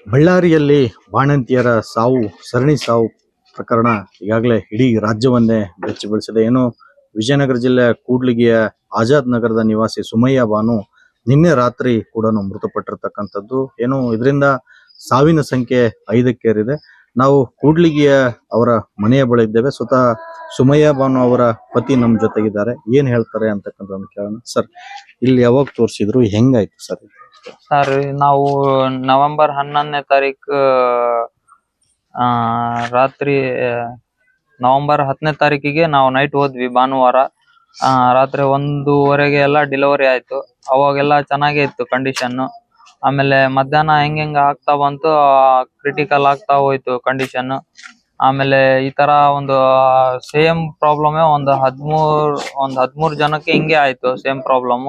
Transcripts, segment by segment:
ಬಳ್ಳಾರಿಯಲ್ಲಿ ಬಾಣಂತಿಯರ ಸಾವು, ಸರಣಿ ಸಾವು ಪ್ರಕರಣ ಈಗಾಗಲೇ ಇಡೀ ರಾಜ್ಯವನ್ನೇ ಬೆಚ್ಚಿ ಬೀಳಿಸಿದೆ. ಏನು ವಿಜಯನಗರ ಜಿಲ್ಲೆಯ ಕೂಡ್ಲಿಗಿಯ ಆಜಾದ್ ನಗರದ ನಿವಾಸಿ ಸುಮಯ್ಯ ಬಾನು ನಿನ್ನೆ ರಾತ್ರಿ ಕೂಡ ಮೃತಪಟ್ಟಿರ್ತಕ್ಕಂಥದ್ದು. ಏನು ಇದರಿಂದ ಸಾವಿನ ಸಂಖ್ಯೆ 5ಕ್ಕೇರಿದೆ. ನಾವು ಕೂಡ್ಲಿಗಿಯ ಅವರ ಮನೆಯ ಬಳಿ ಇದ್ದೇವೆ. ಸ್ವತಃ ಸುಮಯ್ಯ ಬಾನು ಅವರ ಪತಿ ನಮ್ಮ ಜೊತೆಗಿದ್ದಾರೆ. ಏನ್ ಹೇಳ್ತಾರೆ ಅಂತಕ್ಕಂಥ ಕೇಳೋಣ. ಸರ್, ಇಲ್ಲಿ ಯಾವಾಗ ತೋರಿಸಿದ್ರು, ಹೆಂಗಾಯ್ತು ಸರ್? ಸರ್, ನಾವು ನವೆಂಬರ್ 11ನೇ ತಾರೀಕು ರಾತ್ರಿ ನವೆಂಬರ್ 10ನೇ ತಾರೀಕಿಗೆ ನಾವು ನೈಟ್ ಹೋದ್ವಿ. ಭಾನುವಾರ ರಾತ್ರಿ 1:15 ಎಲ್ಲ ಡೆಲಿವರಿ ಆಯ್ತು. ಅವಾಗೆಲ್ಲ ಚೆನ್ನಾಗೇ ಇತ್ತು ಕಂಡೀಷನ್. ಆಮೇಲೆ ಮಧ್ಯಾಹ್ನ ಹೆಂಗ ಆಗ್ತಾ ಬಂತು, ಕ್ರಿಟಿಕಲ್ ಆಗ್ತಾ ಹೋಯ್ತು ಕಂಡೀಷನ್. ಆಮೇಲೆ ಈ ತರ ಒಂದು ಸೇಮ್ ಪ್ರಾಬ್ಲಮ್ ಒಂದು 13 ಜನಕ್ಕೆ ಹಿಂಗೆ ಆಯ್ತು, ಸೇಮ್ ಪ್ರಾಬ್ಲಮ್.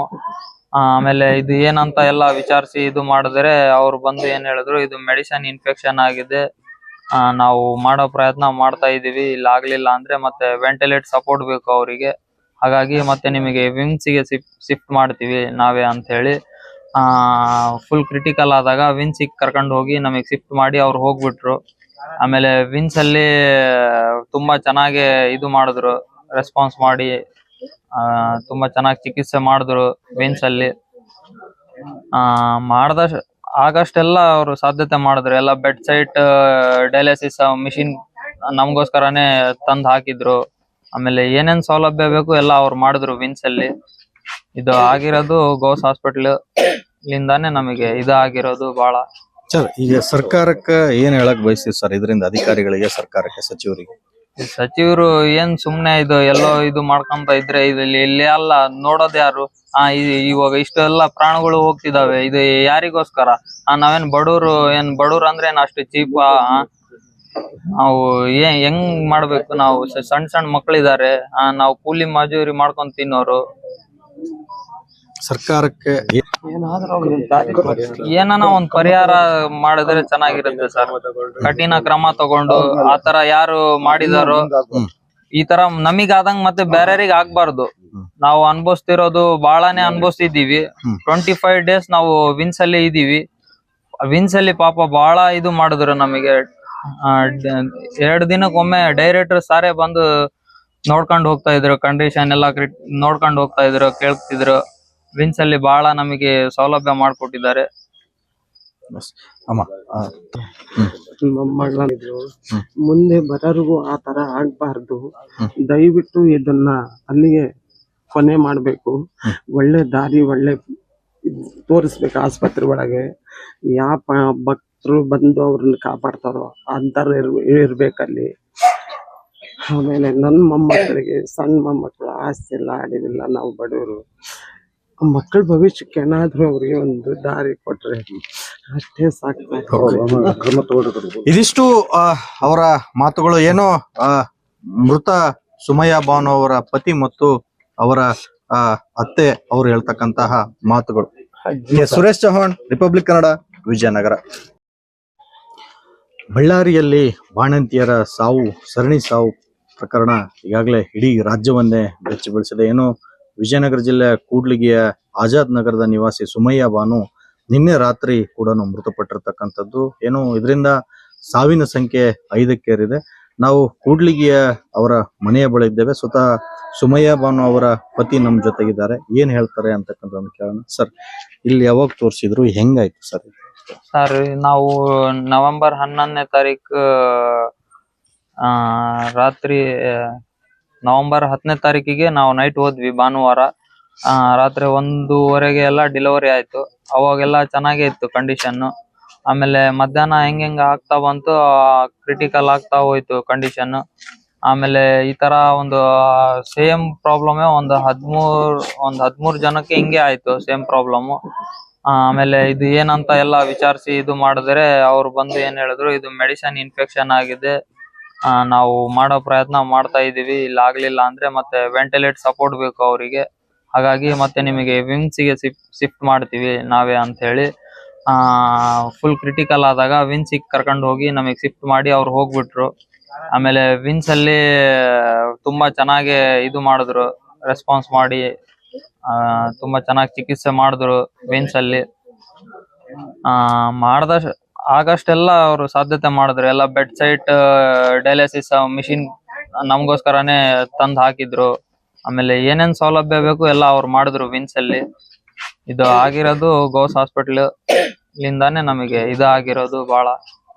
ಆಮೇಲೆ ಇದು ಏನಂತ ಎಲ್ಲ ವಿಚಾರಿಸಿ ಇದು ಮಾಡಿದ್ರೆ ಅವ್ರು ಬಂದು ಏನ್ ಹೇಳಿದ್ರು, ಇದು ಮೆಡಿಸಿನ್ ಇನ್ಫೆಕ್ಷನ್ ಆಗಿದೆ, ನಾವು ಮಾಡೋ ಪ್ರಯತ್ನ ಮಾಡ್ತಾ ಇದೀವಿ, ಇಲ್ಲ ಆಗ್ಲಿಲ್ಲ ಅಂದ್ರೆ ಮತ್ತೆ ವೆಂಟಿಲೇಟ್ ಸಪೋರ್ಟ್ ಬೇಕು ಅವರಿಗೆ, ಹಾಗಾಗಿ ಮತ್ತೆ ನಿಮಗೆ ವಿಮ್ಸ್ಗೆ ಶಿಫ್ಟ್ ಮಾಡ್ತೀವಿ ನಾವೇ ಅಂತ ಹೇಳಿ ಫುಲ್ ಕ್ರಿಟಿಕಲ್ ಆದಾಗ ವಿನ್ಸಿಗೆ ಕರ್ಕೊಂಡು ಹೋಗಿ ನಮಗೆ ಶಿಫ್ಟ್ ಮಾಡಿ ಅವ್ರು ಹೋಗ್ಬಿಟ್ರು. ಆಮೇಲೆ ವಿನ್ಸ್ ಅಲ್ಲಿ ತುಂಬಾ ಚೆನ್ನಾಗಿ ಇದು ಮಾಡಿದ್ರು, ರೆಸ್ಪಾನ್ಸ್ ಮಾಡಿ ತುಂಬಾ ಚೆನ್ನಾಗಿ ಚಿಕಿತ್ಸೆ ಮಾಡಿದ್ರು. ವಿನ್ಸ್ ಅಲ್ಲಿ ಆಗಷ್ಟೆಲ್ಲ ಅವರು ಸಾಧ್ಯತೆ ಮಾಡಿದ್ರು. ಎಲ್ಲ ಬೆಡ್ ಸೈಟ್ ಡಯಾಲಿಸಿಸ್ ಮಿಷಿನ್ ನಮಗೋಸ್ಕರನೇ ತಂದು ಹಾಕಿದ್ರು. ಆಮೇಲೆ ಏನೇನ್ ಸೌಲಭ್ಯ ಬೇಕು ಎಲ್ಲ ಅವ್ರು ಮಾಡಿದ್ರು ವಿನ್ಸ್ ಅಲ್ಲಿ. ಇದು ಆಗಿರೋದು ಗೌಸ್ ಹಾಸ್ಪಿಟಲ್ ಲಿಂದಾನೇ ನಮಗೆ ಇದು ಆಗಿರೋದು ಬಹಳ. ಸರ್, ಈಗ ಸರ್ಕಾರಕ್ಕೆ ಏನ್ ಹೇಳಕ್ ಬಯಸ್ತೀವಿ ಸರ್ ಇದರಿಂದ, ಅಧಿಕಾರಿಗಳಿಗೆ, ಸರ್ಕಾರಕ್ಕೆ, ಸಚಿವರಿಗೆ? ಸಚಿವರು ಏನ್ ಸುಮ್ನೆ ಇದು ಎಲ್ಲೋ ಇದು ಮಾಡ್ಕೊಂತ ಇದ್ರೆ ಇಲ್ಲಿ ಅಲ್ಲ ನೋಡೋದ್ ಯಾರು? ಇವಾಗ ಇಷ್ಟೆಲ್ಲ ಪ್ರಾಣಗಳು ಹೋಗ್ತಿದಾವೆ, ಇದು ಯಾರಿಗೋಸ್ಕರ? ನಾವೇನ್ ಬಡವ್ರು ಅಂದ್ರೆ ಏನ್ ಅಷ್ಟು ಚೀಪ್? ನಾವು ಹೆಂಗ್ ಮಾಡ್ಬೇಕು? ನಾವು ಸಣ್ಣ ಮಕ್ಳಿದಾರೆ, ನಾವು ಕೂಲಿ ಮಜೂರಿ ಮಾಡ್ಕೊಂಡ್ ತಿನ್ನೋರು. ಸರ್ಕಾರಕ್ಕೆ ಏನಾನ ಒಂದ್ ಪರಿಹಾರ ಮಾಡಿದ್ರೆ ಚೆನ್ನಾಗಿರುತ್ತೆ ಸರ್. ಕಠಿಣ ಕ್ರಮ ತಗೊಂಡು ಆತರ ಯಾರು ಮಾಡಿದಾರೋ ಈ ತರ ನಮಿಗಾದಂಗ್ ಮತ್ತೆ ಬೇರೆಯವ್ರಿಗೆ ಆಗ್ಬಾರ್ದು. ನಾವು ಅನ್ಭವಿಸ್ತಿರೋದು ಬಹಳನೇ ಅನ್ಭವಿಸ್ತಿದೀವಿ. 25 days ನಾವು ವಿನ್ಸ್ ಅಲ್ಲಿ ಇದೀವಿ. ವಿನ್ಸ್ ಅಲ್ಲಿ ಪಾಪ ಬಹಳ ಇದು ಮಾಡಿದ್ರು ನಮಗೆ. 2 ದಿನಕ್ಕೊಮ್ಮೆ ಡೈರೆಕ್ಟರ್ ಸಾರೇ ಬಂದು ನೋಡ್ಕೊಂಡು ಹೋಗ್ತಾ ಇದ್ರು, ಕಂಡೀಷನ್ ಎಲ್ಲ ನೋಡ್ಕೊಂಡು ಹೋಗ್ತಾ ಇದ್ರು, ಕೇಳ್ತಿದ್ರು. ವಿನ್ಸ್ ಅಲ್ಲಿ ಬಹಳ ನಮಗೆ ಸೌಲಭ್ಯ ಮಾಡಿಕೊಟ್ಟಿದ್ದಾರೆ. ಮುಂದೆ ಬರೋರ್ಗು ಆ ತರ ಆಗ್ಬಾರ್ದು. ದಯವಿಟ್ಟು ಇದನ್ನ ಅಲ್ಲಿಗೆ ಕೊನೆ ಮಾಡ್ಬೇಕು. ಒಳ್ಳೆ ದಾರಿ ಒಳ್ಳೆ ತೋರಿಸ್ಬೇಕು. ಆಸ್ಪತ್ರೆ ಒಳಗೆ ಯಾವ ಭಕ್ತರು ಬಂದು ಅವ್ರನ್ನ ಕಾಪಾಡ್ತಾರೋ ಅಂತಾರ ಇರ್ಬೇಕಲ್ಲಿ. ಆಮೇಲೆ ನನ್ನ ಮೊಮ್ಮಕ್ಕಳಿಗೆ, ಸಣ್ಣ ಮೊಮ್ಮಕ್ಕಳು ಆಸ್ತಿ ಇಲ್ಲ, ಆಡಿದಿಲ್ಲ, ನಾವು ಬಡವರು. ಮಕ್ಕಳ ಭವಿಷ್ಯಕ್ಕೆ ಏನಾದ್ರೂ ಅವ್ರಿಗೆ ಒಂದು ದಾರಿ ಕೊಟ್ರೆ ಅಷ್ಟೇ ಸಾಕು. ಇದಿಷ್ಟು ಅವರ ಮಾತುಗಳು. ಏನೋ ಮೃತ ಸುಮಯ್ಯ ಬಾನು ಅವರ ಪತಿ ಮತ್ತು ಅವರ ಅತ್ತೆ ಅವರು ಹೇಳ್ತಕ್ಕಂತಹ ಮಾತುಗಳು. ಸುರೇಶ್ ಚೌಹಾಣ್, ರಿಪಬ್ಲಿಕ್ ಕನ್ನಡ, ವಿಜಯನಗರ. ಬಳ್ಳಾರಿಯಲ್ಲಿ ಬಾಣಂತಿಯರ ಸಾವು, ಸರಣಿ ಸಾವು ಪ್ರಕರಣ ಈಗಾಗಲೇ ಇಡೀ ರಾಜ್ಯವನ್ನೇ ಬೆಚ್ಚಿ ಬೀಳಿಸಿದೆ. ಏನು ವಿಜಯನಗರ ಜಿಲ್ಲೆಯ ಕೂಡ್ಲಿಗಿಯ ಆಜಾದ್ ನಗರದ ನಿವಾಸಿ ಸುಮಯ್ಯ ಬಾನು ನಿನ್ನೆ ರಾತ್ರಿ ಕೂಡ ಮೃತಪಟ್ಟಿರ್ತಕ್ಕಂಥದ್ದು. ಏನು ಇದರಿಂದ ಸಾವಿನ ಸಂಖ್ಯೆ 5ಕ್ಕೇರಿದೆ. ನಾವು ಕೂಡ್ಲಿಗಿಯ ಅವರ ಮನೆಯ ಬಳಿ ಇದ್ದೇವೆ. ಸ್ವತಃ ಸುಮಯ್ಯ ಬಾನು ಅವರ ಪತಿ ನಮ್ಮ ಜೊತೆಗಿದ್ದಾರೆ. ಏನ್ ಹೇಳ್ತಾರೆ ಅಂತಕ್ಕಂಥ ಕೇಳೋಣ. ಸರ್, ಇಲ್ಲಿ ಯಾವಾಗ ತೋರಿಸಿದ್ರು, ಹೆಂಗಾಯ್ತು ಸರ್? ಸರ್, ನಾವು ನವೆಂಬರ್ 11ನೇ ತಾರೀಕು ರಾತ್ರಿ ನವೆಂಬರ್ 10ನೇ ತಾರೀಕಿಗೆ ನಾವು ನೈಟ್ ಹೋದ್ವಿ. ಭಾನುವಾರ ರಾತ್ರಿ 1:15 ಎಲ್ಲ ಡೆಲಿವರಿ ಆಯ್ತು. ಅವಾಗೆಲ್ಲ ಚೆನ್ನಾಗೇ ಇತ್ತು ಕಂಡೀಷನ್. ಆಮೇಲೆ ಮಧ್ಯಾಹ್ನ ಹೆಂಗ ಆಗ್ತಾ ಬಂತು, ಕ್ರಿಟಿಕಲ್ ಆಗ್ತಾ ಹೋಯ್ತು ಕಂಡೀಷನ್. ಆಮೇಲೆ ಈ ತರ ಒಂದು ಸೇಮ್ ಪ್ರಾಬ್ಲಮ್ ಒಂದು 13 ಜನಕ್ಕೆ ಹಿಂಗೆ ಆಯ್ತು, ಸೇಮ್ ಪ್ರಾಬ್ಲಮ್. ಆಮೇಲೆ ಇದು ಏನಂತ ಎಲ್ಲ ವಿಚಾರಿಸಿ ಇದು ಮಾಡಿದ್ರೆ ಅವ್ರು ಬಂದು ಏನ್ ಹೇಳಿದ್ರು, ಇದು ಮೆಡಿಸಿನ್ ಇನ್ಫೆಕ್ಷನ್ ಆಗಿದೆ, ನಾವು ಮಾಡೋ ಪ್ರಯತ್ನ ಮಾಡ್ತಾ ಇದೀವಿ, ಇಲ್ಲ ಆಗ್ಲಿಲ್ಲ ಅಂದ್ರೆ ಮತ್ತೆ ವೆಂಟಿಲೇಟ್ ಸಪೋರ್ಟ್ ಬೇಕು ಅವರಿಗೆ, ಹಾಗಾಗಿ ಮತ್ತೆ ನಿಮಗೆ ವಿಮ್ಸ್ಗೆ ಶಿಫ್ಟ್ ಮಾಡ್ತೀವಿ ನಾವೇ ಅಂತ ಹೇಳಿ ಫುಲ್ ಕ್ರಿಟಿಕಲ್ ಆದಾಗ ವಿನ್ಸಿಗೆ ಕರ್ಕೊಂಡು ಹೋಗಿ ನಮಗೆ ಶಿಫ್ಟ್ ಮಾಡಿ ಅವ್ರು ಹೋಗ್ಬಿಟ್ರು. ಆಮೇಲೆ ವಿನ್ಸ್ ಅಲ್ಲಿ ತುಂಬಾ ಚೆನ್ನಾಗಿ ಇದು ಮಾಡಿದ್ರು, ರೆಸ್ಪಾನ್ಸ್ ಮಾಡಿ ತುಂಬಾ ಚೆನ್ನಾಗಿ ಚಿಕಿತ್ಸೆ ಮಾಡಿದ್ರು ವಿನ್ಸ್ ಅಲ್ಲಿ. ಆಗಷ್ಟೆಲ್ಲ ಅವರು ಸಾಧ್ಯತೆ ಮಾಡಿದ್ರು. ಎಲ್ಲ ಬೆಡ್ ಸೈಟ್ ಡಯಾಲಿಸಿಸ್ ಮಿಷಿನ್ ನಮಗೋಸ್ಕರನೇ ತಂದ್ ಹಾಕಿದ್ರು. ಆಮೇಲೆ ಏನೇನ್ ಸೌಲಭ್ಯ ಬೇಕು ಎಲ್ಲ ಅವ್ರು ಮಾಡಿದ್ರು ವಿನ್ಸ್ ಅಲ್ಲಿ. ಇದು ಆಗಿರೋದು ಗೌಸ್ ಹಾಸ್ಪಿಟಲ್ ಲಿಂದಾನೇ ನಮಗೆ ಇದು ಆಗಿರೋದು ಬಹಳ.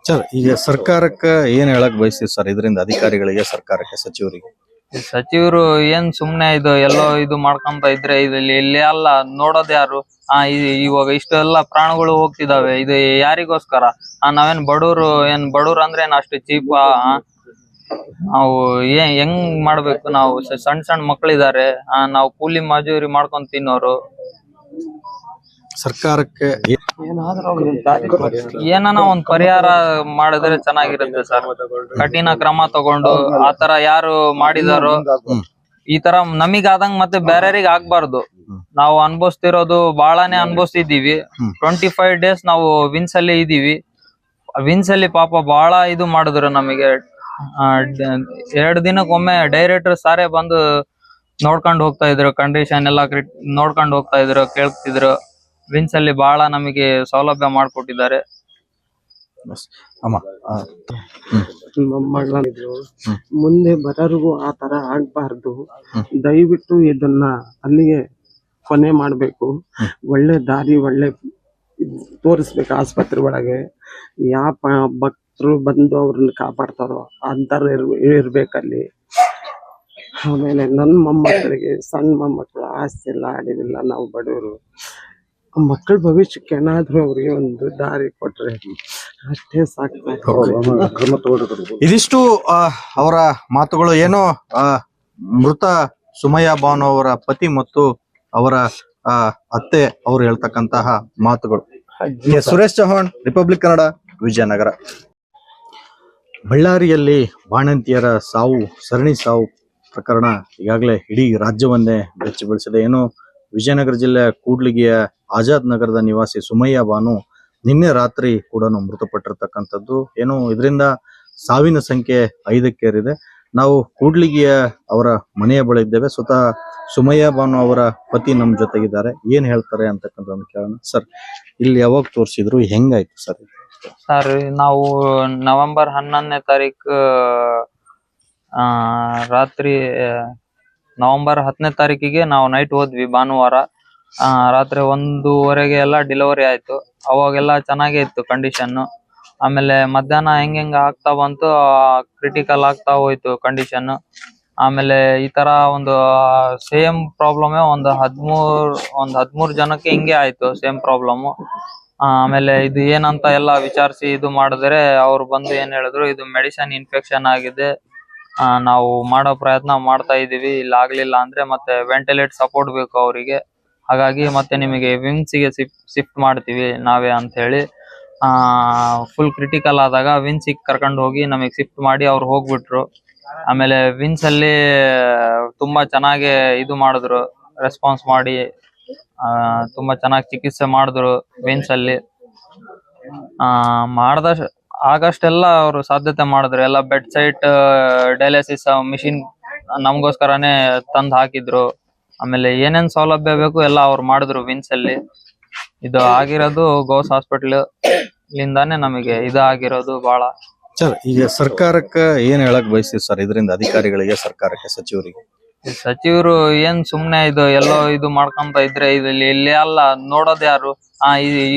ಸರ್, ಈಗ ಸರ್ಕಾರಕ್ಕೆ ಏನ್ ಹೇಳಕ್ ಬಯಸ್ತೀವಿ ಸರ್ ಇದರಿಂದ, ಅಧಿಕಾರಿಗಳಿಗೆ, ಸರ್ಕಾರಕ್ಕೆ, ಸಚಿವರಿಗೆ? ಸಚಿವರು ಏನ್ ಸುಮ್ನೆ ಇದು ಎಲ್ಲೋ ಇದು ಮಾಡ್ಕೊಂತ ಇದ್ರೆ ಇಲ್ಲಿ ಅಲ್ಲ ನೋಡೋದ್ ಯಾರು? ಇವಾಗ ಇಷ್ಟೆಲ್ಲ ಪ್ರಾಣಗಳು ಹೋಗ್ತಿದಾವೆ, ಇದು ಯಾರಿಗೋಸ್ಕರ? ನಾವೇನ್ ಬಡವ್ರು ಅಂದ್ರೆ ಏನ್ ಅಷ್ಟು ಚೀಪ್? ನಾವು ಹೆಂಗ್ ಮಾಡ್ಬೇಕು? ನಾವು ಸಣ್ಣ ಮಕ್ಳಿದಾರೆ, ನಾವು ಕೂಲಿ ಮಜೂರಿ ಮಾಡ್ಕೊಂಡ್ ತಿನ್ನೋರು. ಸರ್ಕಾರಕ್ಕೆ ಏನಾನ ಒಂದ್ ಪರಿಹಾರ ಮಾಡಿದ್ರೆ ಚೆನ್ನಾಗಿರುತ್ತೆ ಸರ್. ಕಠಿಣ ಕ್ರಮ ತಗೊಂಡು ಆತರ ಯಾರು ಮಾಡಿದಾರೋ ಈ ತರ ನಮಿಗಾದಂಗ್ ಮತ್ತೆ ಬೇರೆಯವ್ರಿಗೆ ಆಗ್ಬಾರ್ದು. ನಾವು ಅನ್ಭವಿಸ್ತಿರೋದು ಬಹಳಾನೇ ಅನ್ಭವಿಸ್ತಿದೀವಿ. 25 days ನಾವು ವಿನ್ಸ್ ಅಲ್ಲಿ ಇದೀವಿ. ವಿನ್ಸ್ ಅಲ್ಲಿ ಪಾಪ ಬಹಳ ಇದು ಮಾಡಿದ್ರು ನಮಗೆ. 2 ದಿನಕ್ಕೊಮ್ಮೆ ಡೈರೆಕ್ಟರ್ ಸಾರೇ ಬಂದು ನೋಡ್ಕೊಂಡು ಹೋಗ್ತಾ ಇದ್ರು, ಕಂಡೀಷನ್ ಎಲ್ಲ ನೋಡ್ಕೊಂಡು ಹೋಗ್ತಾ ಇದ್ರು, ಕೇಳ್ತಿದ್ರು. ವಿನ್ಸ್ ಅಲ್ಲಿ ಬಹಳ ನಮಗೆ ಸೌಲಭ್ಯ ಮಾಡ್ಕೊಟ್ಟಿದ್ದಾರೆ. ಮೊಮ್ಮಗಳಿದ್ರು. ಮುಂದೆ ಬರೋರ್ಗು ಆ ತರ ಆಗ್ಬಾರ್ದು. ದಯವಿಟ್ಟು ಇದನ್ನ ಅಲ್ಲಿಗೆ ಕೊನೆ ಮಾಡ್ಬೇಕು. ಒಳ್ಳೆ ದಾರಿ ಒಳ್ಳೆ ತೋರಿಸ್ಬೇಕು. ಆಸ್ಪತ್ರೆ ಒಳಗೆ ಯಾವ ಭಕ್ತರು ಬಂದು ಅವ್ರನ್ನ ಕಾಪಾಡ್ತಾರೋ ಅಂತಾರ ಇರ್ಬೇಕಲ್ಲಿ. ಆಮೇಲೆ ನನ್ನ ಮೊಮ್ಮಕ್ಕಳಿಗೆ, ಸಣ್ಣ ಮೊಮ್ಮಕ್ಕಳು, ಆಸ್ತಿ ಇಲ್ಲ, ಆಡಿದಿಲ್ಲ, ನಾವು ಬಡವರು. ಮಕ್ಕಳ ಭವಿಷ್ಯಕ್ಕೆ ಏನಾದ್ರೂ ಅವ್ರಿಗೆ ಒಂದು ದಾರಿ ಕೊಟ್ರೆ ಅಷ್ಟೇ ಸಾಕು. ಇದಿಷ್ಟು ಅವರ ಮಾತುಗಳು. ಏನೋ ಮೃತ ಸುಮಯ್ಯ ಬಾನು ಅವರ ಪತಿ ಮತ್ತು ಅವರ ಅತ್ತೆ ಅವರು ಹೇಳ್ತಕ್ಕಂತಹ ಮಾತುಗಳು. ಸುರೇಶ್ ಚೌಹಾಣ್, ರಿಪಬ್ಲಿಕ್ ಕನ್ನಡ, ವಿಜಯನಗರ. ಬಳ್ಳಾರಿಯಲ್ಲಿ ಬಾಣಂತಿಯರ ಸರಣಿ ಸಾವು ಪ್ರಕರಣ ಈಗಾಗಲೇ ಇಡೀ ರಾಜ್ಯವನ್ನೇ ಬೆಚ್ಚಿ ಬೀಳಿಸಿದೆ. ಏನು ವಿಜಯನಗರ ಜಿಲ್ಲೆ ಕೂಡ್ಲಿಗಿಯ ಆಜಾದ್ ನಗರದ ನಿವಾಸಿ ಸುಮಯ್ಯ ಬಾನು ನಿನ್ನೆ ರಾತ್ರಿ ಕೂಡ ಮೃತಪಟ್ಟಿರ್ತಕ್ಕಂಥದ್ದು. ಏನು ಇದರಿಂದ ಸಾವಿನ ಸಂಖ್ಯೆ 5ಕ್ಕೇರಿದೆ. ನಾವು ಕೂಡ್ಲಿಗಿಯ ಅವರ ಮನೆಯ ಬಳಿ ಇದ್ದೇವೆ. ಸ್ವತಃ ಸುಮಯ್ಯ ಬಾನು ಅವರ ಪತಿ ನಮ್ಮ ಜೊತೆಗಿದ್ದಾರೆ. ಏನ್ ಹೇಳ್ತಾರೆ ಅಂತಕ್ಕಂಥದ್ದು ಕೇಳೋಣ. ಸರ್, ಇಲ್ಲಿ ಯಾವಾಗ ತೋರಿಸಿದ್ರು, ಹೆಂಗಾಯ್ತು ಸರ್? ಸರ್, ನಾವು ನವೆಂಬರ್ 11ನೇ ತಾರೀಕು ರಾತ್ರಿ, ನವೆಂಬರ್ 10ನೇ ತಾರೀಕಿಗೆ ನಾವು ನೈಟ್ ಹೋದ್ವಿ. ಭಾನುವಾರ ರಾತ್ರಿ 1:15 ಎಲ್ಲ ಡೆಲಿವರಿ ಆಯ್ತು. ಅವಾಗೆಲ್ಲ ಚೆನ್ನಾಗೇ ಇತ್ತು ಕಂಡೀಷನ್. ಆಮೇಲೆ ಮಧ್ಯಾಹ್ನ ಹೆಂಗ್ ಆಗ್ತಾ ಬಂತು, ಕ್ರಿಟಿಕಲ್ ಆಗ್ತಾ ಹೋಯ್ತು ಕಂಡೀಷನ್. ಆಮೇಲೆ ಈ ತರ ಒಂದು ಸೇಮ್ ಪ್ರಾಬ್ಲಮ್ ಒಂದು 13 ಜನಕ್ಕೆ ಹಿಂಗೆ ಆಯ್ತು, ಸೇಮ್ ಪ್ರಾಬ್ಲಮ್. ಆಮೇಲೆ ಇದು ಏನಂತ ಎಲ್ಲ ವಿಚಾರಿಸಿ ಇದು ಮಾಡಿದ್ರೆ ಅವ್ರು ಬಂದು ಏನ್ ಹೇಳಿದ್ರು, ಇದು ಮೆಡಿಸಿನ್ ಇನ್ಫೆಕ್ಷನ್ ಆಗಿದೆ, ನಾವು ಮಾಡೋ ಪ್ರಯತ್ನ ಮಾಡ್ತಾ ಇದೀವಿ, ಇಲ್ಲ ಆಗ್ಲಿಲ್ಲ ಅಂದ್ರೆ ಮತ್ತೆ ವೆಂಟಿಲೇಟ್ ಸಪೋರ್ಟ್ ಬೇಕು ಅವರಿಗೆ, ಹಾಗಾಗಿ ಮತ್ತೆ ನಿಮಗೆ ವಿಮ್ಸ್ ಗೆ ಶಿಫ್ಟ್ ಮಾಡ್ತೀವಿ ನಾವೇ ಅಂತ ಹೇಳಿ. ಫುಲ್ ಕ್ರಿಟಿಕಲ್ ಆದಾಗ ವಿನ್ಸ್ ಕರ್ಕೊಂಡು ಹೋಗಿ ನಮಗೆ ಶಿಫ್ಟ್ ಮಾಡಿ ಅವ್ರು ಹೋಗ್ಬಿಟ್ರು. ಆಮೇಲೆ ವಿನ್ಸ್ ಅಲ್ಲಿ ತುಂಬಾ ಚೆನ್ನಾಗಿ ಇದು ಮಾಡಿದ್ರು, ರೆಸ್ಪಾನ್ಸ್ ಮಾಡಿ ತುಂಬಾ ಚೆನ್ನಾಗಿ ಚಿಕಿತ್ಸೆ ಮಾಡಿದ್ರು ವಿನ್ಸ್ ಅಲ್ಲಿ. ಆಗಷ್ಟೆಲ್ಲ ಅವರು ಸಾಧ್ಯತೆ ಮಾಡಿದ್ರು. ಎಲ್ಲ ಬೆಡ್ ಸೈಟ್ ಡಯಾಲಿಸಿಸ್ ಮಿಷಿನ್ ನಮಗೋಸ್ಕರನೇ ತಂದ್ ಹಾಕಿದ್ರು. ಆಮೇಲೆ ಏನೇನ್ ಸೌಲಭ್ಯ ಬೇಕು ಎಲ್ಲ ಅವ್ರು ಮಾಡಿದ್ರು ವಿನ್ಸ್ ಅಲ್ಲಿ. ಇದು ಆಗಿರೋದು ಗೌಸ್ ಹಾಸ್ಪಿಟಲ್ ಲಿಂದಾನೇ ನಮಗೆ ಇದು ಆಗಿರೋದು ಬಹಳ. ಸರ್, ಈಗ ಸರ್ಕಾರಕ್ಕೆ ಏನ್ ಹೇಳಕ್ ಬಯಸ್ತೀವಿ ಸರ್ ಇದರಿಂದ, ಅಧಿಕಾರಿಗಳಿಗೆ, ಸರ್ಕಾರಕ್ಕೆ, ಸಚಿವರಿಗೆ? ಸಚಿವರು ಏನ್ ಸುಮ್ನೆ ಇದು ಎಲ್ಲೋ ಇದು ಮಾಡ್ಕೊಂತ ಇದ್ರೆ ಇಲ್ಲಿ ಅಲ್ಲ ನೋಡೋದ್ ಯಾರು?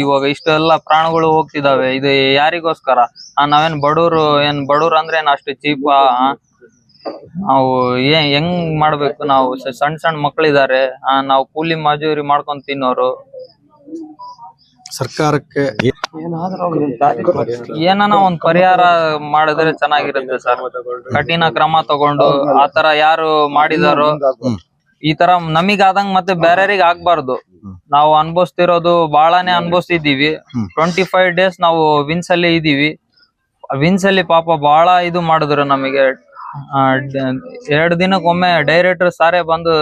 ಇವಾಗ ಇಷ್ಟೆಲ್ಲ ಪ್ರಾಣಗಳು ಹೋಗ್ತಿದಾವೆ, ಇದು ಯಾರಿಗೋಸ್ಕರ? ನಾವೇನ್ ಬಡವ್ರು ಅಂದ್ರೆ ಏನ್ ಅಷ್ಟು ಚೀಪ್? ನಾವು ಹೆಂಗ್ ಮಾಡ್ಬೇಕು? ನಾವು ಸಣ್ಣ ಮಕ್ಳಿದಾರೆ, ನಾವು ಕೂಲಿ ಮಜೂರಿ ಮಾಡ್ಕೊಂಡ್ ತಿನ್ನೋರು. ಸರ್ಕಾರಕ್ಕೆ ಏನಾನ ಒಂದ್ ಪರಿಹಾರ ಮಾಡಿದ್ರೆ ಚೆನ್ನಾಗಿರುತ್ತೆ ಸರ್. ಕಠಿಣ ಕ್ರಮ ತಗೊಂಡು ಆತರ ಯಾರು ಮಾಡಿದಾರೋ ಈ ತರ ನಮಿಗಾದಂಗ್ ಮತ್ತೆ ಬೇರೆಯವ್ರಿಗೆ ಆಗ್ಬಾರ್ದು. ನಾವು ಅನ್ಭವಿಸ್ತಿರೋದು ಬಹಳಾನೇ ಅನ್ಭವಿಸ್ತಿದೀವಿ. 25 days ನಾವು ವಿನ್ಸ್ ಅಲ್ಲಿ ಇದೀವಿ. ವಿನ್ಸ್ ಅಲ್ಲಿ ಪಾಪ ಬಹಳ ಇದು ಮಾಡಿದ್ರು ನಮಗೆ. 2 ದಿನಕ್ಕೊಮ್ಮೆ ಡೈರೆಕ್ಟರ್ ಸಾರೇ ಬಂದು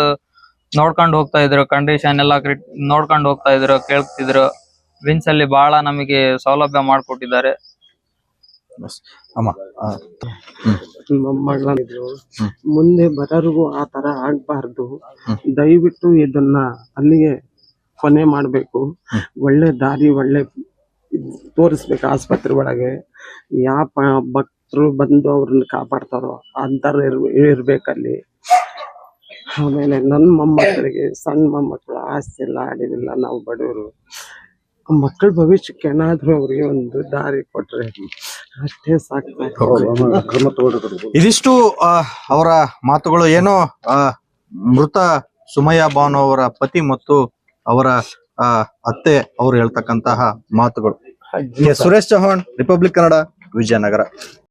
ನೋಡ್ಕೊಂಡು ಹೋಗ್ತಾ ಇದ್ರು, ಕಂಡೀಷನ್ ಎಲ್ಲ ನೋಡ್ಕೊಂಡು ಹೋಗ್ತಾ ಇದ್ರು, ಕೇಳ್ತಿದ್ರು. ವಿನ್ಸ್ ಅಲ್ಲಿ ಬಹಳ ನಮಗೆ ಸೌಲಭ್ಯ ಮಾಡ್ಕೊಟ್ಟಿದ್ದಾರೆ. ಮೊಮ್ಮಗಳಿದ್ರು. ಮುಂದೆ ಬರೋರ್ಗು ಆ ತರ ಆಗ್ಬಾರ್ದು. ದಯವಿಟ್ಟು ಇದನ್ನ ಅಲ್ಲಿಗೆ ಕೊನೆ ಮಾಡ್ಬೇಕು. ಒಳ್ಳೆ ದಾರಿ ಒಳ್ಳೆ ತೋರಿಸ್ಬೇಕು ಆಸ್ಪತ್ರೆ ಒಳಗೆ. ಯಾವ ಭಕ್ತರು ಬಂದು ಅವ್ರನ್ನ ಕಾಪಾಡ್ತಾರೋ ಅಂತಾರ ಇರ್ಬೇಕಲ್ಲಿ. ಆಮೇಲೆ ನನ್ನ ಮೊಮ್ಮಕ್ಕಳಿಗೆ, ಸಣ್ಣ ಮೊಮ್ಮಕ್ಕಳು, ಆಸ್ತಿ ಇಲ್ಲ, ಅಡಿವಿಲ್ಲ, ನಾವು ಬಡವರು. ಮಕ್ಕಳ ಭವಿಷ್ಯಕ್ಕೆ ಏನಾದ್ರೂ ಅವ್ರಿಗೆ ಒಂದು ದಾರಿ ಕೊಟ್ರೆ ಅಷ್ಟೇ ಸಾಕು. ಇದಿಷ್ಟು ಅವರ ಮಾತುಗಳು. ಏನೋ ಮೃತ ಸುಮಯ್ಯ ಬಾನು ಅವರ ಪತಿ ಮತ್ತು ಅವರ ಅತ್ತೆ ಅವರು ಹೇಳ್ತಕ್ಕಂತಹ ಮಾತುಗಳು. ಸುರೇಶ್ ಚೌಹಾಣ್, ರಿಪಬ್ಲಿಕ್ ಕನ್ನಡ, ವಿಜಯನಗರ.